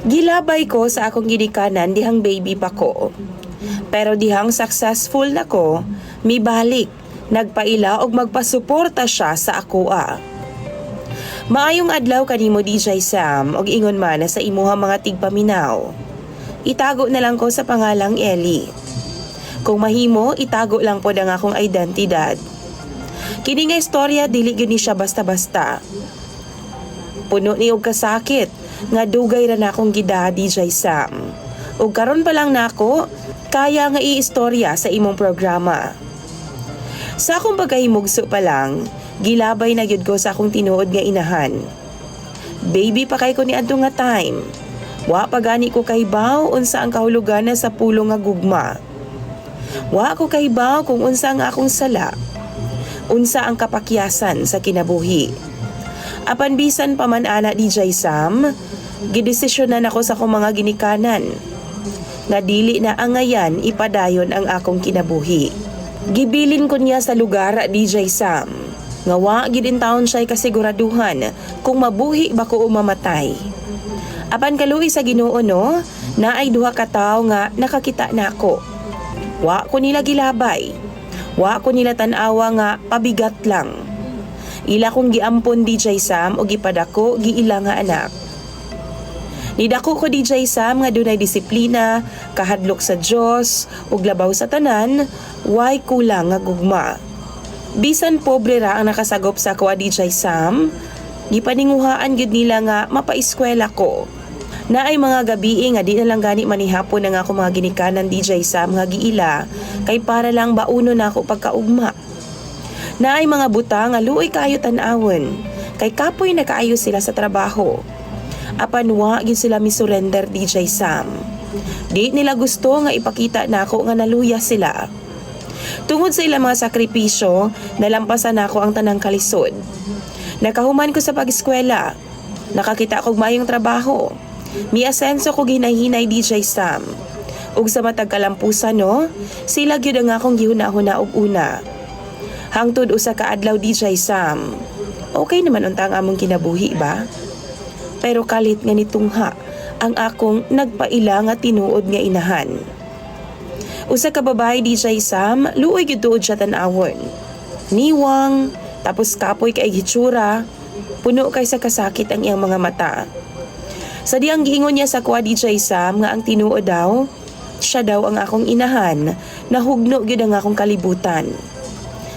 Gilabay ko sa akong ginikanan dihang baby pa ko. Pero dihang successful na ko, mibalik, nagpaila og magpasuporta siya sa akoa. Maayong adlaw kanimo DJ Sam og ingon man na sa imuha mga tigpaminaw. Itago na lang ko sa pangalang Ellie. Kung mahimo, itago lang po ang akong identidad. Kini nga istorya dili gyud ni siya basta-basta. Puno ni og kasakit nga dugay ra na akong gida DJ Sam. Ug karon pa lang nako kaya nga iistorya sa imong programa. Sa akong pagkahimugso pa lang, gilabay na gyud ko sa akong tinuod nga inahan. Baby pa kay ko ni adto nga time. Wa pa gani ko kahibaw unsa ang kahulugan sa pulo nga gugma. Wa ko kahibaw kung unsa ang akong sala. Unsa ang kapakyasan sa kinabuhi. Apan bisan pa man ana DJ Sam, gidesisyonan ako sa akong mga ginikanan nga dili na angayan ipadayon ang akong kinabuhi. Gibilin ko niya sa lugar DJ Sam nga wa gid in taon siya kasiguraduhan kung mabuhi ba ko o mamatay. Apan kaluoy sa Ginoo no, naay duha ka tawo nga nakakita nako. Wa ko nila gilabay. Wa ko nila tan-awa nga pabigat lang. Ila kong giampon DJ Sam o gipadako giila nga anak. Nidako ko DJ Sam nga dunay disiplina, kahadlok sa Dios ug labaw sa tanan, way kulang nga gugma. Bisan pobre ra ang nakasagop sa ako DJ Sam, gipaninguhaan gyud nila nga mapaeskwela ko. Naay mga gabi nga di na lang gani manihapon nga ako mga ginikanan DJ Sam nga giila kay para lang bauno na ako pagkaugma. Naay mga butang nga luoy kayo tan-awon kay kapoy nakaayo sila sa trabaho. Apan wa gyud sila misurrender DJ Sam. Di nila gusto nga ipakita nako nga naluya sila. Tungod sa ilang mga sakripisyo, nalampasan nako ang tanang kalisod. Nakahuman ko sa pag-eskwela. Nakakita kog mayong trabaho. Miasenso ko ginahinay DJ Sam. Ug sa matag kalampusan no, sila gyud ang akong gihuna-huna og una. Hangtod usa ka adlaw DJ Sam. Okay naman unta ang among kinabuhi ba? Pero kalit nga nitungha ang akong nagpaila nga tinuod nga inahan. Usa ka babae DJ Sam, luoy gyud tuod siya tan-awon. Niwang, tapos kapoy kay gitsura, puno kay sa kasakit ang iyang mga mata. Sa diyang giingon niya sa kuha DJ Sam nga ang tinuod daw, siya daw ang akong inahan, nahugno gyud ang akong kalibutan.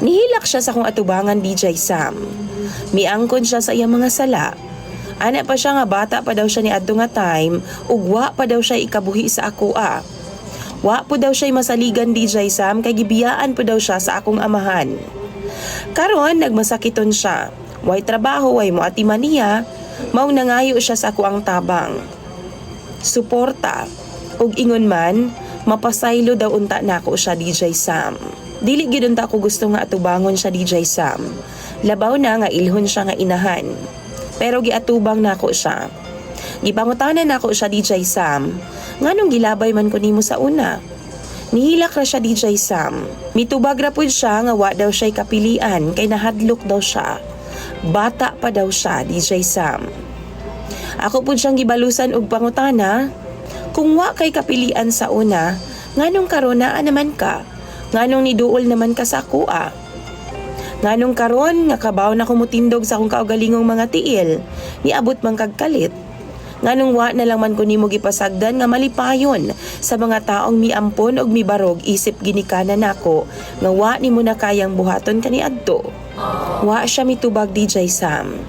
Nihilak siya sa akong atubangan DJ Sam. Miangkon siya sa iyang mga sala. Ana pa siya nga bata pa daw siya ni adto nga time, ug wa pa daw siya ikabuhi sa akoa. Wa po daw siya masaligan DJ Sam kay gibiyaan po daw siya sa akong amahan. Karon nagmasakiton siya. Way trabaho, way moatiman niya. Maong nangayo siya sa ako ang tabang. Suporta. Ug ingon man, mapasaylo daw unta nako siya DJ Sam. Dili gyud unta ako gusto nga atubangon siya DJ Sam. Labaw na nga ilhon siya nga inahan. Pero giatubang nako siya. Gipangutanan nako siya DJ Sam. Nganong gilabay man ko nimo sa una? Nihilak ra siya DJ Sam. Mitubag ra pud siya nga wa daw siya kapilian kay nahadlok daw siya. Bata pa daw siya, DJ Sam. Ako po siyang gibalusan og pangutana, kung wa kay kapilian sa una, nganong karon naa naman ka? Nganong niduol naman ka sa kuha? Nganong karon nga kabaw na kumutindog sa akong kaugalingong mga tiil, niabot man kag kalit? Nganong wa na lang man ko nimo gipasagdan nga malipayon sa mga taong miampon og mibarog isip ginikanan nako nga wa nimo na kayang buhaton kaniadto? Wa siya mitubag DJ Sam.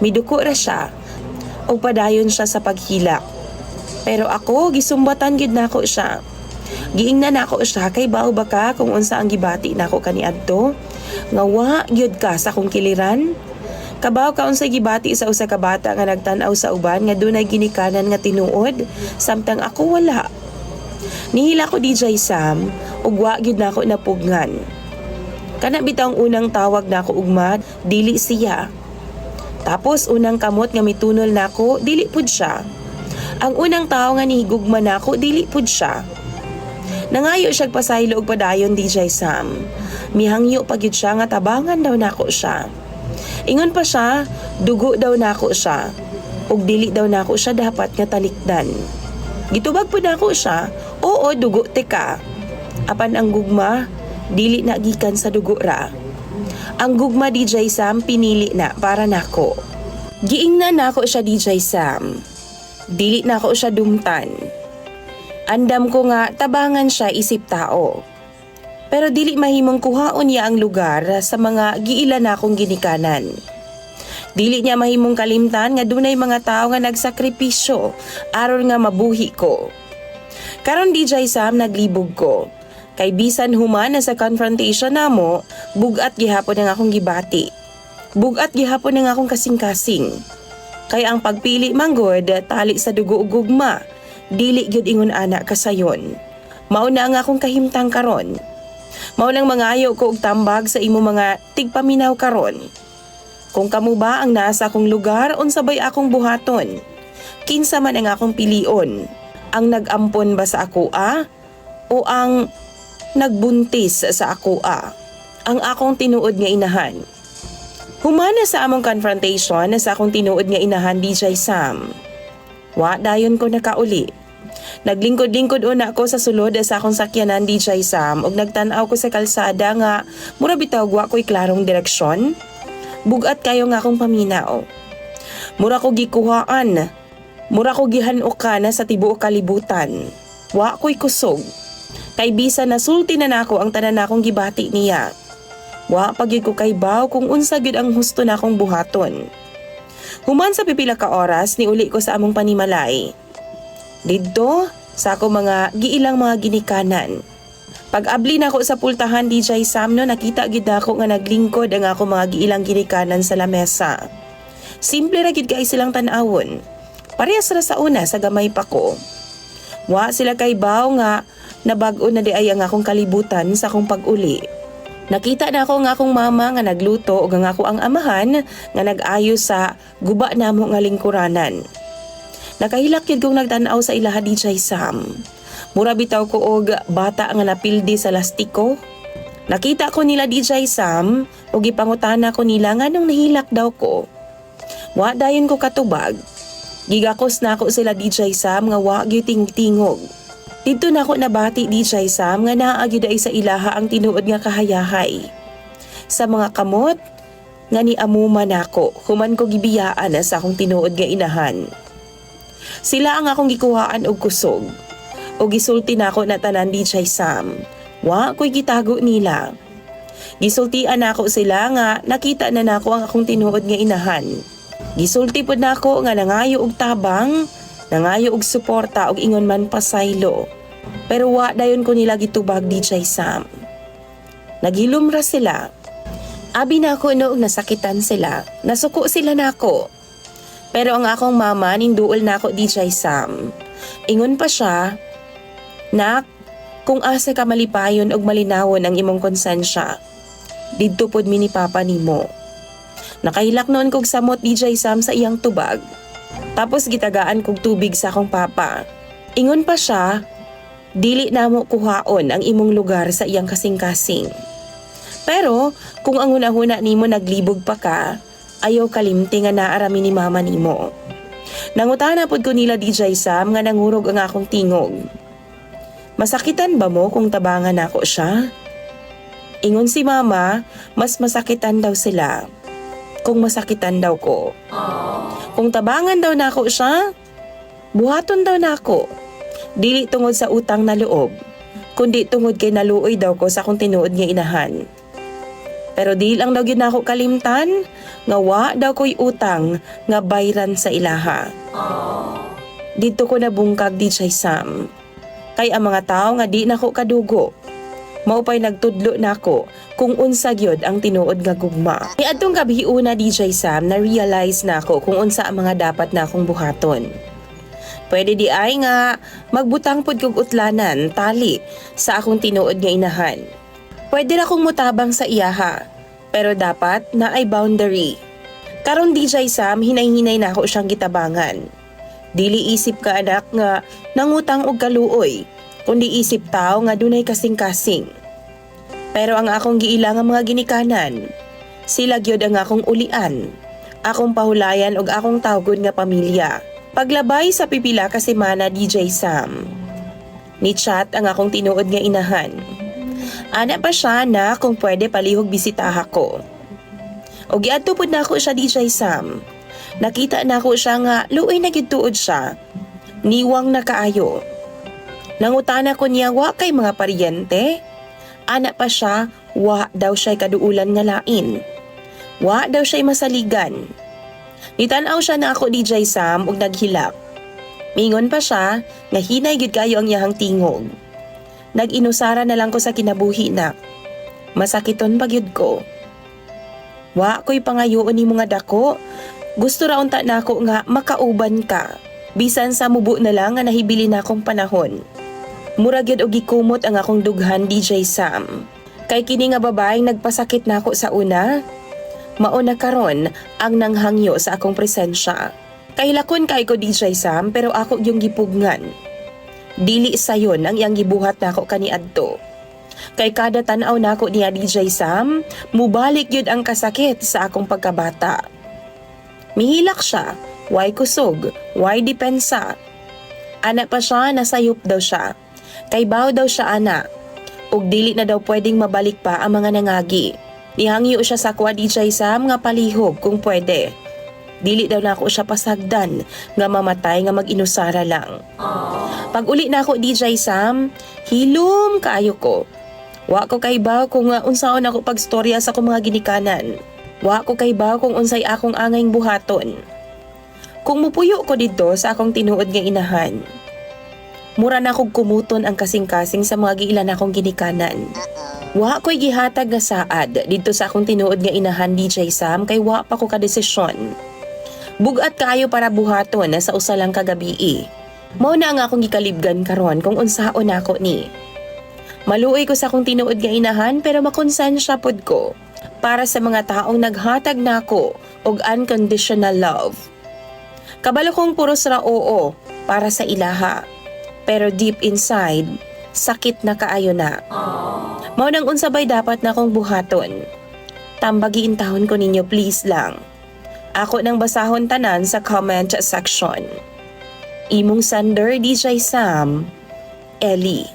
Miduko ra siya. O padayon siya sa paghilak. Pero ako, gisumbatan gid nako siya. Giingnan nako siya kay bao ba ka kung unsa ang gibati nako kaniadto? Nga wa gyud ka sa kong kiliran? Kabaw ka unsay gibati sa usa ka bata nga nagtan-aw sa uban nga dunay ginikanan nga tinuod, samtang ako wala. Nihila ko DJ Sam ug wa gyud nako napugngan. Kana bitang unang tawag nako ugma, dili siya. Tapos unang kamot nga mitunol nako, dili pud siya. Ang unang tawo nga nihigugma nako, dili pud siya. Nangayo siya pasaylo og padayon DJ Sam. Mihangyo pagyud siya nga tabangan daw nako siya. Ingon pa siya, dugo daw nako siya. ug dili daw nako siya dapat nga talikdan. Gitubag pud nako siya, oo dugo teka. Apan ang gugma, dili na gikan sa dugo ra. Ang gugma DJ Sam pinili na para nako. Giingnan nako siya DJ Sam. Dili nako siya dumtan. Andam ko nga tabangan siya isip tao. Pero dili mahimong kuhaon niya ang lugar sa mga giilan akong ginikanan. Dili niya mahimong kalimtan nga dunay mga tao nga nagsakripisyo aron nga mabuhi ko. Karon DJ Sam naglibog ko. Kay bisan human na sa confrontation namo, bugat gihapon ang akong gibati. Bugat gihapon ang akong kasing-kasing. Kay ang pagpili manggod tali sa dugo ug gugma, dili gyud ingon ana kasayon. Mao na ang akong kahimtang karon. Mao nang mangayo ko og tambag sa imo mga tigpaminaw karon. Kung kamo ba ang nasa akong lugar unsabay akong buhaton? Kinsa man ang akong pilion? Ang nag-ampon ba sa akoa o ang nagbuntis sa akoa? Ang akong tinuod nga inahan. Humana sa among confrontation sa akong tinuod nga inahan DJ Sam. Wa dayon ko nakauli. Naglingkod-lingkod una ko sa sulod sa akong sakyanan DJ Sam ug nagtan-aw ko sa kalsada nga mura bitaw wa ko'y klarong direksyon. Bugat kayo nga akong paminaw. Mura ko gikuhaan. Mura ko gihanukan sa tibuok kalibutan. Wa ko'y kusog. Kay bisan nasulti na nako ang tanan nakong gibati niya. Wa pagyud ko kay baw kung unsa gyud ang husto nakong buhaton. Human sa pipila ka oras ni uli ko sa among panimalay. Didto sa ako mga giilang mga ginikanan. Pag-abli nako sa pultahan DJ Sam no nakita gid ako nga naglingkod ang ako mga giilang ginikanan sa lamesa. Simple ra gid kay silang tan-awon. Parehas ra sa una sa gamay pa ko. Wa sila kay baw nga nabag-o na di ay ang akong kalibutan sa akong pag-uli. Nakita na ako nga akong mama nga nagluto o nga ako ang amahan nga nag-ayo sa guba namo nga lingkuranan. Nakahilak yun kong nagtanaw sa ilaha DJ Sam. Mura bitaw ko og bata nga napildi sa lastiko. Nakita ko nila DJ Sam o gipangutana ko nila nga nung nahilak daw ko. Wa dayon ko katubag. Gigakos na ako sila DJ Sam nga wa gyud tingtingog. Dito na ako nabati DJ Sam nga naagi day sa ilaha ang tinuod nga kahayahay. Sa mga kamot nga ni amuma nako, human ko gibiyaan sa akong tinuod nga inahan. Sila ang akong gikuhaan og kusog. O gisulti nako na tanan DJ Sam. Wa ko'y gitago nila. Gisultian nako sila nga nakita na nako ang akong tinuod nga inahan. Gisulti pod nako nga nangayo og tabang, nangayo og suporta og ingon man pasaylo. Pero wa dayon ko nila gitubag DJ Sam. Naghilom ra sila. Abi nako noong nasakitan sila, nasuko sila nako. Pero ang akong mama ninduol nako DJ Sam. Ingon pa siya, "Nak, kung asa ka malipayon og malinawon ang imong konsensya, didto pod mi ni papa nimo." Nakahilak noon kog samot DJ Sam sa iyang tubag. Tapos gitagaan kog tubig sa akong papa. Ingon pa siya, "Dili namo kuhaon ang imong lugar sa iyang kasing-kasing. Pero kung ang hunahuna nimo naglibog pa ka, ayaw kalimti nga naarami ni mama nimo." Nangutana pod ko nila DJ Sam nga nangurog ang akong tingog. "Masakitan ba mo kung tabangan ako siya?" Ingon si mama, mas masakitan daw sila. Kung masakitan daw ko. Kung tabangan daw nako siya, buhaton daw nako. Dili tungod sa utang na loob, kundi tungod kay naluoy daw ko sa akong tinuod nga inahan. Pero di lang daw gyud nako kalimtan, nga wa daw ko'y utang nga bayran sa ilaha. Dito ko nabungkag DJ Sam. Kay ang mga tao nga di nako kadugo, maupay nagtudlo nako kung unsa gyud ang tinuod nga gugma. Niadtong gabi una DJ Sam na realize nako kung unsa ang mga dapat na akong buhaton. Pwede di ay nga magbutang pod kog utlanan tali sa akong tinuod nga inahan. Pwede ra kong mutabang sa iyaha, pero dapat na ay boundary. Karon DJ Sam, hinay-hinay na ako siyang gitabangan. Dili isip ka anak nga nangutang og kaluoy, kundi isip tao nga dunay kasing-kasing. Pero ang akong giilang nga mga ginikanan, sila gyud ang akong ulian, akong pahulayan og akong tawgon nga pamilya. Paglabay sa pipila ka semana DJ Sam. Ni chat ang akong tinuod nga inahan. Ana pa siya na kung pwede palihog bisitaha ko. O giadto pud nako siya DJ Sam. Nakita nako siya nga luoy na gid tuod siya. Niwang na kaayo. Nangutana ko niya wa kay mga paryente. Ana pa siya, wa daw siya'y kaduulan nga lain. Wa daw siya'y masaligan. Nitanaw siya na ako DJ Sam ug naghilak. Mingon pa siya nga hinay gyud kayo ang iyahang tingog. Nag-inusara na lang ko sa kinabuhi na. Masakiton pa gyud ko. Wa ko'y pangayoon ni mga dako. Gusto ra unta nako nga makauban ka. Bisan sa mubo na lang nga nahibili na akong panahon. Mura gyud og gikumot ang akong dughan DJ Sam. Kay kini nga babaeng nagpasakit nako sa una. Mao na karon ang nanghangyo sa akong presensya. Kay lakon kay ko DJ Sam pero ako yung gipugngan. Dili sayon ang iyang gibuhat nako kaniadto. Kay kada tan-aw nako niya DJ Sam, mubalik yun ang kasakit sa akong pagkabata. Mihilak siya, way kusog, way depensa. Ana pa siya, nasayop daw siya. Kay baw daw siya ana. Ug dili na daw pwedeng mabalik pa ang mga nangagi. Nihangyo siya sa kwa DJ Sam nga palihog kung pwede. Dili daw nako siya pasagdan nga mamatay nga mag-inusara lang. Pag uli nako DJ Sam, hilom kaayo ko. Wa ko kay baw kung unsaon ako pagstorya sa akong mga ginikanan. Wa ko kay baw kung unsay akong angayng buhaton. Kung mupuyo ko dito sa akong tinuod nga inahan, mura na kog kumuton ang kasing-kasing sa mga giilan akong ginikanan. Wa ko'y gihatag nga saad dito sa akong tinuod nga inahan DJ Sam kay wa pa ko kadesisyon. Bugat kayo para buhaton na sa usa lang kagabi. Mao na ang akong gikalibgan karon kung unsaon nako ni. Maluoy ko sa akong tinuod nga inahan pero makonsensya pod ko para sa mga taong naghatag nako og unconditional love. Kabalo kong puros ra oo para sa ilaha. Pero deep inside, sakit na kaayo na. Mao nang unsabay dapat na akong buhaton. Tambagiin tahon ko ninyo please lang. Ako nang basahon tanan sa comment section. Imong sender DJ Sam, Ellie.